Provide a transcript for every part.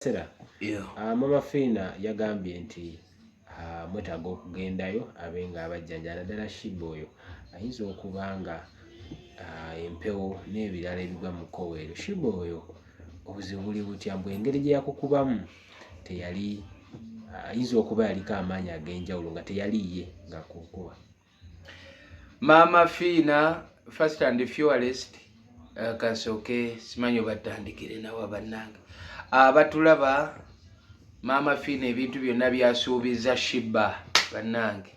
Sera. Maama Phina yagambye nti mwetaaga okugendayo abenga abajjanjala ddala Sheebah oyo ayinza okuba nga empewo n'ebirala ebigwa mu kkoweero. Sheebah oyo obuzibu buli butya mbwe engeri gye yakukubamu teyali ayinza okuba yaliko amaanyi ag'enjawulo nga teyaliiye ng'akukuba. Maama Phina first and foremost kasooke simanyi obatandikire nawe bannange abatulaba. Maama Phina ebintu byonna byasuubiza Sheebah bannange.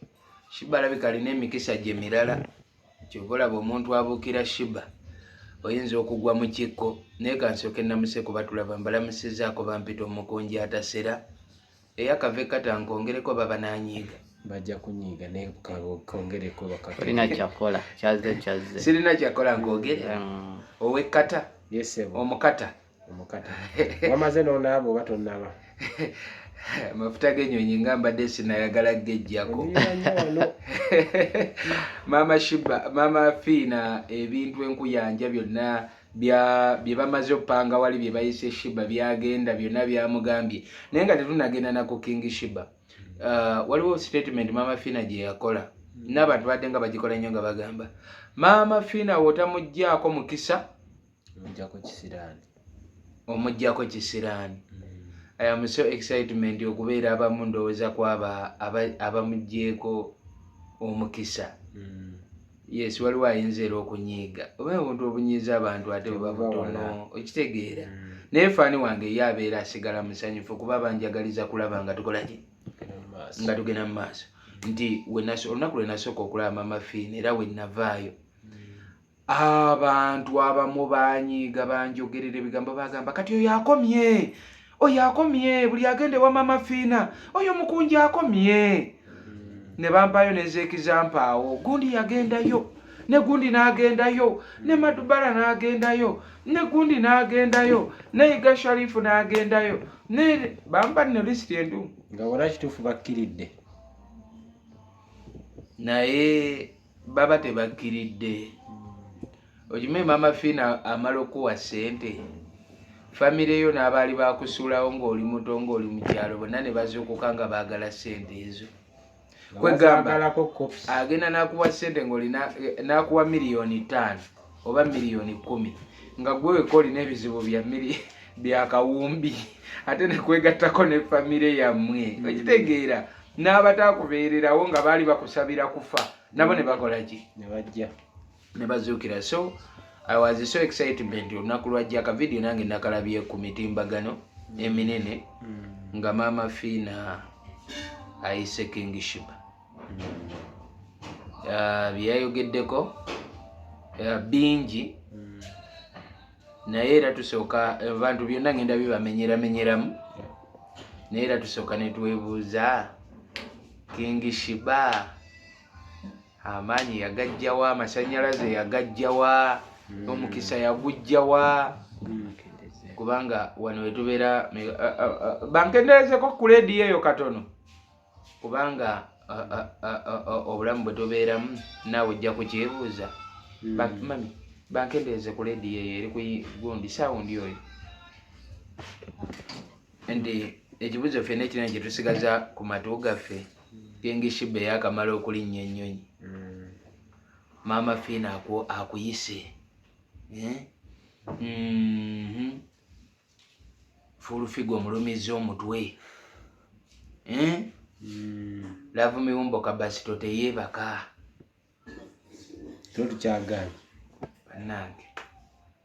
Sheebah alabika alina emikisa gye mirala kyova olaba omuntu abuukira Sheebah oyinza okugwa mu kikko naye kansooke namuseko batulaba mbalamusizaako bampita Omukunja atasera eyakave kata nkongereko baba nanyiiga bajja kunyiiga naye kongereko bakati olina kyakola kyaze sirina kyakola nkogere owekata omukata wamaze n'onaaba oba tonnaba amafuta g'ennyonyi nga mbadde sinayagala gejjako. Maama Phina ebintu enkuyanja byonna bye bamaze opanga wali bye bayise Sheebah byagenda byonna byamugambye naye nga tetunagenda nako King Sheebah. Waliwo statement Maama Phina gye yakola n'abantu badde nga bagikola nnyo nga bagamba Maama Phina wotamuggyako mukisa omuggyako kisiraani. I am so excitement okubeera abamu ndowooza kwaba abamuggyeko omukisa. Yes, waliwo ayinza era okunyiiga oba obuntu obunyiiza abantu ate buba butono okitegeera naye faani wange ye abeera asigala musanyufu kuba banjagaliza kulaba nga tukolaki nga tugenda mu maaso nti olunaku lwe nasooka okulaba Maama Phina era we navaayo abantu abamu banyiiga banjogerera ebigambo bagamba kati oyo akomye buli agende wa Maama Phina oyo Omukunja akomye ne bampayo nezeekizampaawo gundi yagendayo ne gundi n'agendayo ne Madubala n'agendayo ne gundi n'agendayo ne Iga Sharifu n'agendayo ne bampa ne lisiti endu nga wala kituufu bakkiridde naye baba tebakkiridde. Okimanyi Maama Phina amala okuwa ssente famire yo n'abaali bakusuulawo ng'oli muto ng'oli mu kyalo bonna ne bazuukuka nga baagala ssente ezo. Kwegamba agenda n'akuwa ssente ng'olina n'akuwa $5,000,000 oba $10,000,000 nga gwe weka olina ebizibu bya kawumbi ate ne kwegattako ne famire yammwe okitegeera n'abataakubeererawo nga baali bakusabira kufa nabo ne bakola ki ne bazuukira. So I was so excited olunaku lwajja akavidiyo nange nakalabye ku mitimbagano eminene nga Maama Phina ayise King Sheebah. Byayogeddeko bingi naye era tusooka abantu byonna ngenda bibamenyeramenyeramu naye era tusooka ne twebuuza King Sheebah amaanyi yagajjawa amasannyalaze yagajjawa omukisa yagujjawa kubanga wano wetubeera bankenderezeko ku leediyo eyo katono kubanga obulamu bwe tubeeramu naawe ojja kukyebuuza mami bankendereze ku leediyo eyo eri kugundi saawundi oyo nti ekibuuzo ffenna ekirina kye tusigaza ku matu gaffe King Sheebah yakamala okulinnya ennyonyi Maama Phina akuyise fulufigo omulumiza omutwe laavu miwumbo kabasito teyeebaka totukyagaanyi bannange.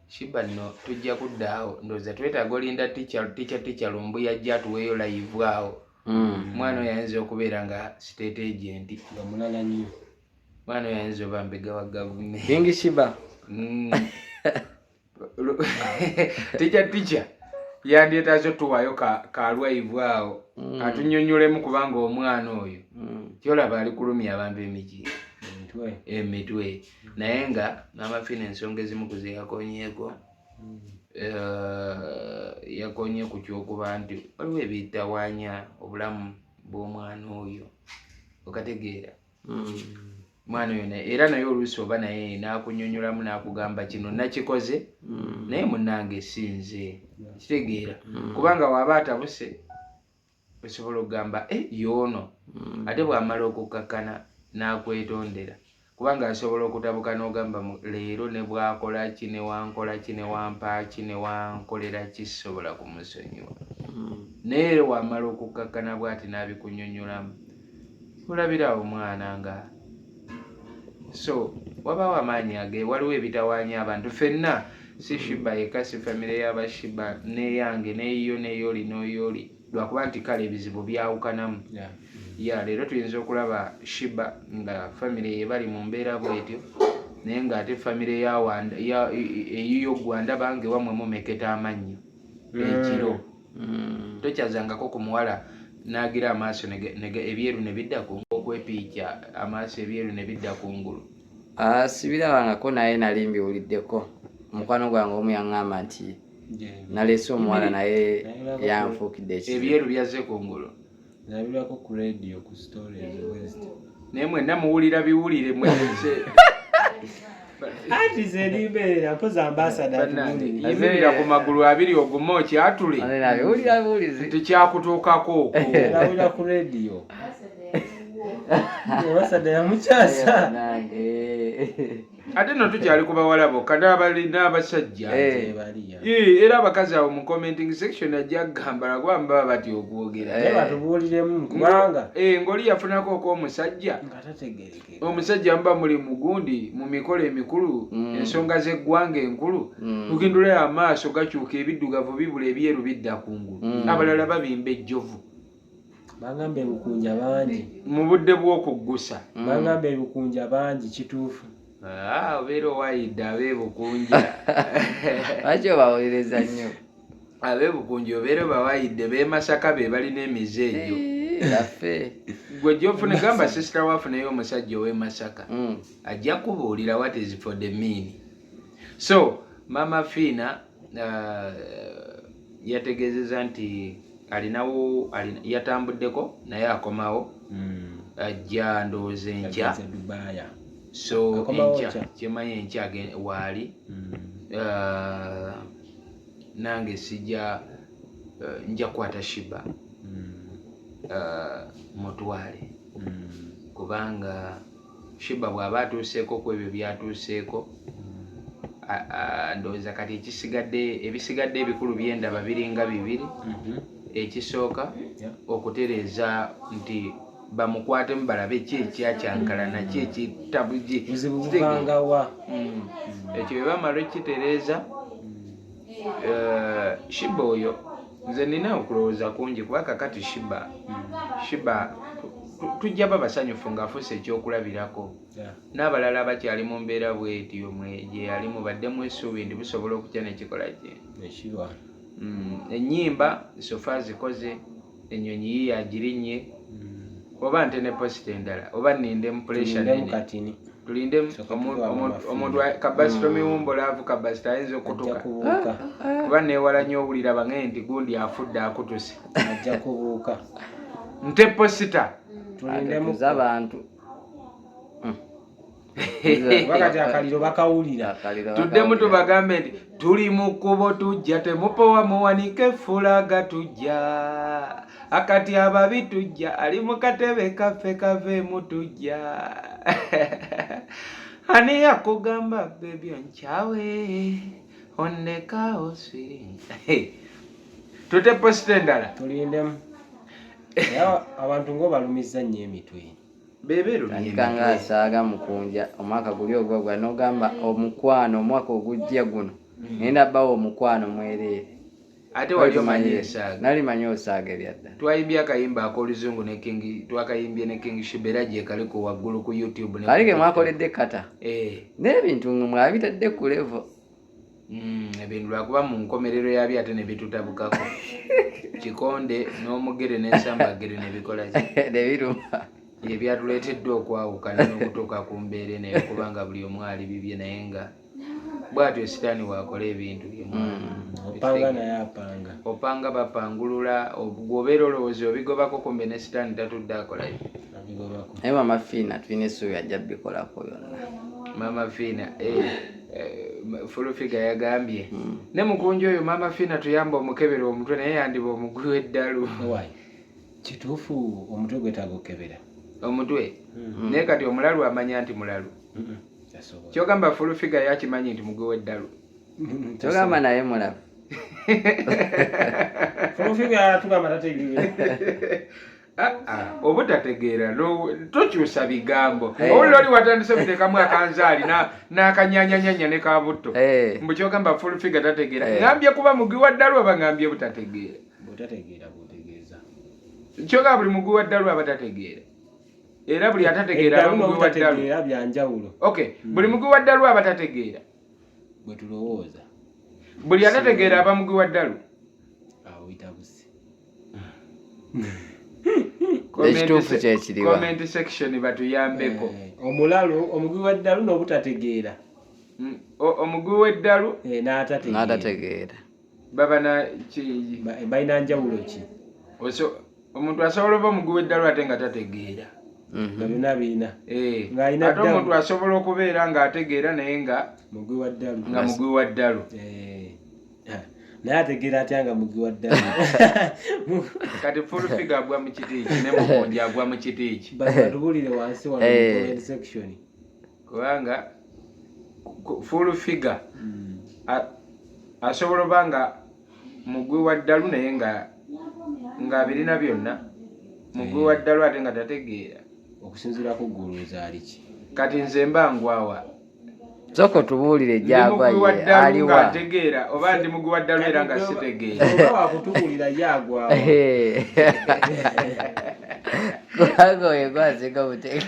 Sheebah nno tujja kuddaawo ndowooza twetaaga olinda tica lumbu yajja atuweeyo live awo mwana oyo ayinza okubeera nga state agent nga mulala nnyo mwana oyo ayinza oba mbega wa gavumenti King Sheebah tica yandyetaazo tuwaayo kalwaivu awo atunnyonnyolemu kubanga omwana oyo kyolaba ali kulumya abantu emitwe naye nga Maama Phina ensonga ezimu kuze yakonyeeko yakonye ku kyokuba nti waliwo ebitawaanya obulamu bw'omwana oyo okategeera mwana oyo era naye oluusi oba naye n'akunyonyolamu n'akugamba kino nakikoze naye munnange sinze kitegeera kubanga waaba atabuse osobola okugamba yoono ate bw'amala okukakkana n'akwetondera kubanga asobola okutabuka n'ogamba leero ne bw'akola ki ne wankola ki ne wampa ki ne wankolera kisobola kumusonyiwa naye wamala okukakkana bw'ati n'abikunyonyolamu olabira omwana nga so wabaawo amaanyi waliwo ebitawaanya abantu ffenna si Sheebah yekka si famire y'aba Sheebah neyange neyo neyoli n'oyoli lwakuba nti kale ebizibu byawukanamu leero tuyinza okulaba Sheebah nga famire ye bali mu mbeera bwetyo naye ng'ate famire eyiyo Gwanda bange wamwe mumeketa amannyo ekiro tokyazangako ku muwala n'agira amaaso ebyeru ne bidda ku okwepiikya amaaso ebyeru ne bidda kungulu sibirabangako naye nali mbiwuliddeko omukwano gwange omu yaŋŋamba nti naleese omuwala naye yanfuukidde ebyeru byazze kungulu nabirako ku radio ku Stories West naye mwenna muwulira biwulire mwese ati zeribeera mpoza ambassador yimirira ku magulu abiri ogume okyatule nabiwulira buwulizi tekyakutuukako nawulira ku radio ambassador yamukyasa ate no tukyali ku bawala bokka n'abasajja era abakazi abo mu commenting section ajja kugamba lagwamba baba bati okwogera batubuuliremu kubanga ng'oli yafunako okw'omusajja omusajja mba muli mugundi mu mikolo emikulu ensonga z'eggwanga enkulu lugindulayo amaaso gakyuka ebiddugavu bibula ebyeru bidda kungulu abalala babimba ejjovu bagamba ebukunja bangi mu budde bw'okuggusa bagamba ebukunja bangi kituufu obeera owayidde abeebukunja lwaki obawuliriza nnyo abeebukunja obeera obawayidde beemasaka be balina emize egyo laffe gwe gyofune gamba sisita wafunayo omusajja ow'emasaka ajja kubuulira what is for the mean so Maama Phina yategeezeza nti alinawo yatambuddeko naye akomawo ajja ndowooza enkya so enkya kyemanyi enkya waali nange sijja nja kukwata Sheebah mutwale kubanga Sheebah bw'aba atuuseeko ku ebyo byatuuseeko ndowooza kati ebisigadde ebikulu byendaba biringa bibiri ekisooka okutereeza nti bamukwatemu balabe ki ekyakyankalana ki ekitabugibuzibuvangawa ekyo bwe bamala okitereeza Sheebah oyo nze nina okulowooza kungi kuba kakati Sheebah tujja babasanyufu ng'afuuse ekyokulabirako n'abalala bakyali mu mbeera bwetyo gye yali mubaddemu essuubi nti busobola okutya nekikola kye ennyimba sofa zikoze ennyonyi yiye agirinnye oba ntene posita endala oba nnindemu puresha nene tulinde omuntu kabasito miwumbo laavu kabasito ayinza okutuka kuba neewala nnyo owulira bange nti gundi afudde akutuse ajja kubuuka nte posita tulindemu abantu wakati akaliro bakawulira tuddemu tubagambe nti tuli mu kkubo tujja temupowa muwanike fulaga tujja akati ababi tujja ali mu katebe kaffe kaveemu tujja ani yakugamba bebyo nkyawe onneka osiri tute posita endala tulindemu abantu ng'obalumiza nnyo emitwe kanga asaaga mukunja omwaka guli ogwagwa n'ogamba omukwano omwaka ogujja guno ngenda bbawo omukwano mwereere ate wali omanyi esaaga nalimanyi osaaga ebyadda twayimbye akayimba ak'oluzungu ne King twakayimbye ne King Sheebah gye kaliko waggulu ku YouTube kali ke mwakoledde kata n'ebintu mwabitadde ku level ebintu lwakuba mu nkomerero yabyo ate ne bitutabukako kikonde n'omugere n'ensambagere ne bikola nebiruma ebyatuleetedde okwawukana n'okutuuka ku mbeera naye kubanga buli omu ali bibye naye nga bwatyo sitaani wakola ebintu bye opanga naye apanga opanga bapangulula obeera olowooza obigobako kumbe ne sitaani tatudde akolayo naye Maama Phina tulina essuubi ajja bikolako byonna. Maama Phina full figure yagambye ne mukunja oyo Maama Phina tuyamba omukebera omutwe naye yandiba omugwi w'eddalu. Kituufu omutwe gwetaaga okukebera omutwe naye kati omulalu amanya nti mulalu kyogamba full figure yakimanyi nti mugwi w'eddalu kyogamba naye mulalu full figure tugamba tategeera obutategeera tokyusa bigambo owulira oli watandise kuteekamu akanzaali n'akanyanyanyanya ne kabutto mbu kyogamba full figure tategeera ngambye kuba mugwi wa ddalu aba ngambye butategeera butegeeza kyogamba buli mugwi wa ddalu aba tategeera era buli atategeera aba mugwi wa ddalu byanjawulo. Buli mugwi wa ddalu aba tategeera bwe tulowooza buli atategeera aba mugwi wa ddalu awo Bitabuse ekituufu kyekiriwa comment section batuyambeko omulalu omugwi wa ddalu n'obutategeera omugwi w'eddalu n'atategeera baba balina njawulo ki? omuntu asobola oba omugwi w'eddalu ate nga tategeera byonna biina ate omuntu asobola okubeera ng'ategeera naye nga mugwi wa ddalu naye ategeera atya nga mugwi wa ddalu kati full figure agwa mu kiti eki ne mukunja agwa mu kiti eki batubulire wansi wano mu comment section kubanga full figure asobola oba nga mugwi wa ddalu naye ng'abirina byonna mugwi wa ddalu ate nga tategeera okusinziira ku gguluuza ali ki kati nze mbangwawa soko tubuulire gyagwa ye aliwa ategeera oba ndi mugwi wa ddalu era nga sitegeera oba wakutubuulira yagwawa kubanga oyo gwaseka butegeera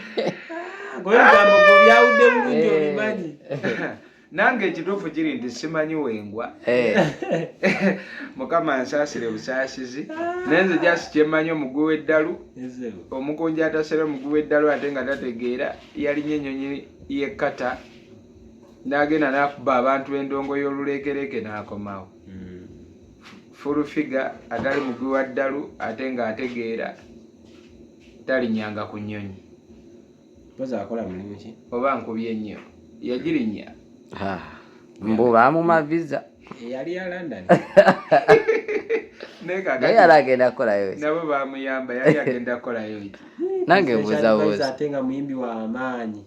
goegambo go byawudde bulungi obimanyi nange ekituufu kiri nti simanyi wengwa mukama nsaasire busaasizi naye nze jasi kyemmanyi omugwi w'eddalu omukunja atasera omugwi w'eddalu ate nga tategeera yalinnya ennyonyi yekkata n'agenda n'akuba abantu endongo y'oluleekereke n'akomawo full figure atali mugwi wa ddalu ate nga ategeera talinnyanga ku nnyonyi akola mulimu ki oba nkubye ennyo yagirinnya mbu bamuma visa yali ya London naye yali agenda kukolayo nabo bamuyamba yali agenda kukolayo nange mbuzabuuza ate nga muyimbi wa amaanyi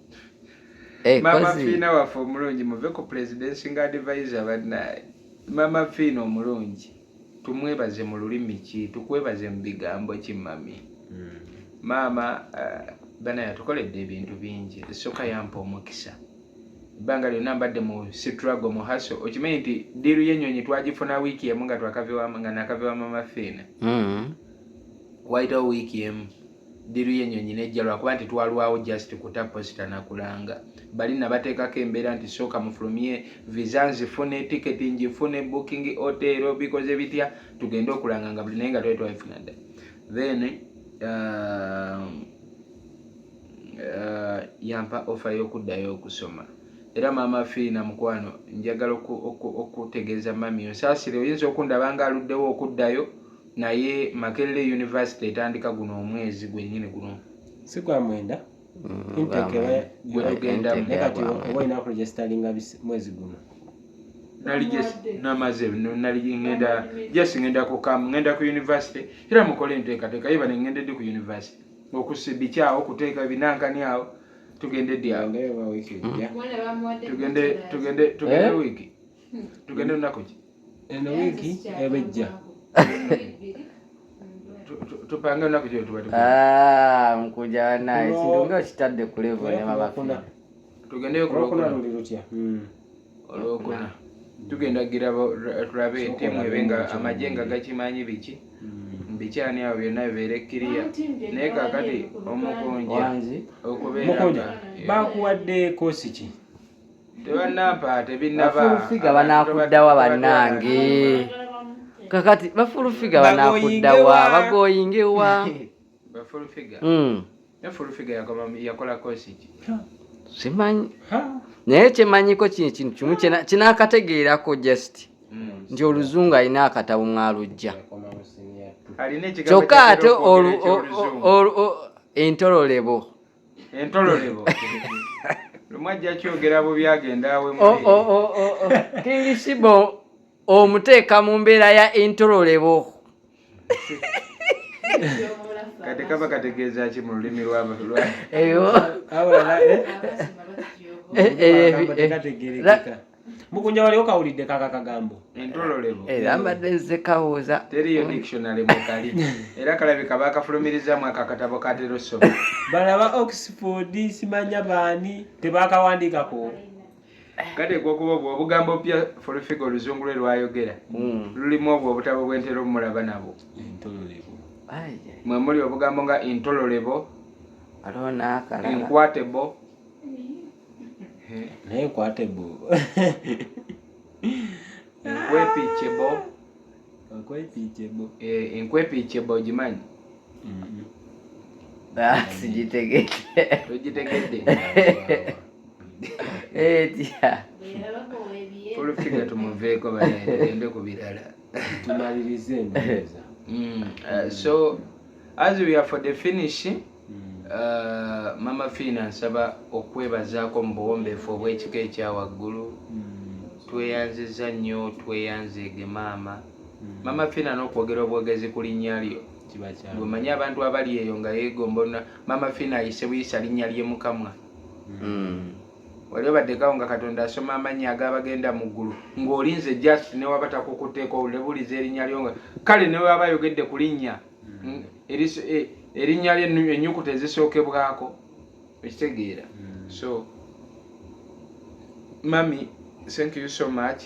Maama Phina waffe omulungi muve ku presidency nga advisor bannaye Maama Phina omulungi tumwebaze mu lulimi ki tukwebaze mu bigambo ki mami maama bana yatukoledde ebintu bingi esooka yampa omukisa ebbanga lyonna mbadde mu struggle mu haso okimanyi nti diiru y'ennyonyi twagifuna wiiki emu nga nakavewa Maama Phina wayitawo wiiki emu diiru y'ennyonyi nejja lwakuba nti twalwawo just kuta posita nakulanga bali nabateekako embeera nti sooka mufulumye visa nzifune tiketi ngifune booking hotel bikoze bitya tugende okulanga nga buli naye nga twali twabifuna dda then yampa offer y'okuddayo okusoma era Maama Phina mukwano njagala okutegeeza mami osaasire oyinza okundaba nga aluddewo okuddayo naye Makerere University etandika guno omwezi gwennyini guno si gwa mwenda inteke gwegenda nekati oba olina kuregisteringa mwezi guno nali namaze nali ngenda ku university era mukole enteekateeka yiba nengende ku university okusibikyawo okuteeka binankani awo tugende dyawo tugende wiiki tugende lunaku ki eno wiiki ebejja tupange lunaku ki tuba mukunja wanaye kindunga okitadde ku level ne Maama Phina tugendeyo ku olwokuna tugenda giraba tulabe ttiimu ebenga amajenga gakimanyi biki bikyani awo byonna bibeere kiriya naye kakati omukunja okubeera bakuwadde koosi ki tebannampa tebinaba banakuddawa bannange kakati bafulufiga banakuddawa bagoyingewa bafulufiga yakola koosi ki simanyi naye kyemanyiko kintu kimu kinakategeerako just nti oluzungu alina akatabo mwalujja kyokka ate entololebo lumwajja kyogera bubi agenda awe King Sheebah omuteeka mu mbeera ya entololebo kati kaba kategeeza ki mu lulimi lw'abalwa Mukunja wali okawulidde kaka kagambo entololebo era mbadde nze kawuuza teriyo dictionary mukali era kalabika bakafulumirizamu akakatabo katera osoma balaba Oxford simanya baani tebakawandiikako kati gwokuba obwo obugambo pya folufiga oluzungu lwe lwayogera lulimu obwo obutabo bwentera omulaba nabo mwe muli obugambo nga intololebo inkwatebo naye nkwatebo enkwepiikyebo ogimanyi sigitegedde togitegedde etya folufiga tumuveeko bagende ku birala tumalirize embaza so as we are for the finish Mama Phina nsaba okwebazaako mu buwombeefu obw'ekika ekyawaggulu tweyanziza nnyo tweyanzeege maama Mama Phina n'okwogera obwogezi ku linnya lyo bwemanyi abantu abali eyo nga yeegombona Mama Phina ayise buyisa linnya lye mukamwa wali obaddekawo nga Katonda asoma amannya agabagenda mu ggulu ng'olinze just ne waba takukuteeko olebuliza erinnya lyo nga kale ne waba ayogedde ku linnya erinnya lye ennyukuta ezisookebwako ekitegeera so mami thank you so much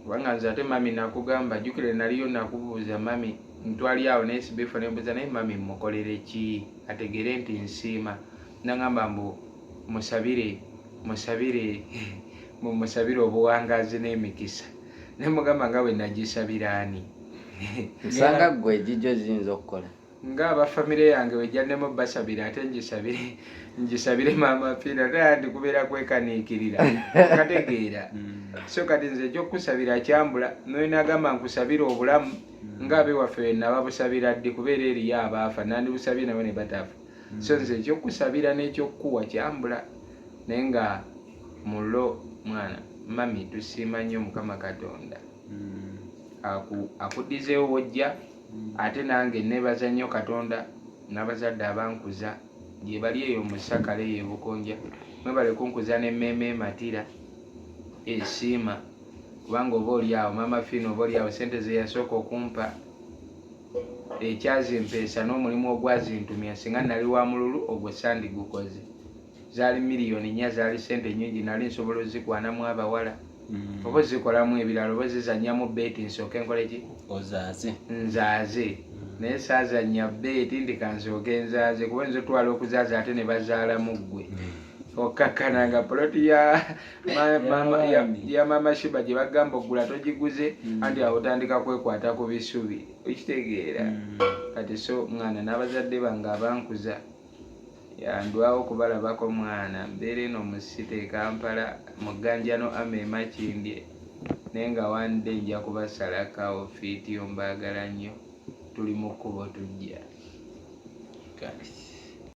kubanga nze ate mami nakugamba jjukire naliyo nakubuuza mami ntwali awo nesibifo nembuuza naye mami mukolere ki ategere nti nsiima nagamba mbu musabire obuwangazi n'emikisa nemugamba nga bwe nagisabira ani nsanga ggwe ejijjo ziyinza okukola ng'abafamire yange wejjannemu basabira ate ngisabire Maama Phina tayandi kubeera kwekaniikirira kategeera so kati nze ekyokusabira kyambula noyinagamba nkusabira obulamu ng'abewaffe wenna busabira ddi kubeera eriyo abaafa nandibusabye nabo ne batafa so nze ekyokusabira n'ekyokkuwa kyambula naye nga mulo mwana mami tusiima nnyo Mukama Katonda akuddizeewo wojja ate nange nebaza nnyo Katonda n'abazadde abankuza gye bali eyo mu Sakale ye Bukonja mwebale kunkuza n'emmeeme Matira esiima kubanga oba oli awo Maama Phina oba oli awo sente ze yasooka okumpa ekyazimpeesa n'omulimu ogwazintumya singa nali wa mululu ogwo sandigukoze zaali miliyoni 4 zaali sente nnyingi nali nsobola ozikwanamu abawala oba ozikolamu ebirala oba zizannyamu beeti nsooke nkole ki nzaaze naye saazannya beeti ndikansooke nzaaze kuba nze otwala okuzaaza ate ne bazaalamu ggwe okakkananga poloti ya Maama Sheebah gye bagamba oggula togiguze anti awo otandika kwekwata ku bisubi okitegeera kati so mwana n'abazadde bange abankuza yandwawo kubalabako mwana mbeera eno mu site Kampala mu Gganjano Amema Kindye naye nga one day nja kubasalakawo fiitiyo mbaagala nnyo tuli mu kkubo tujja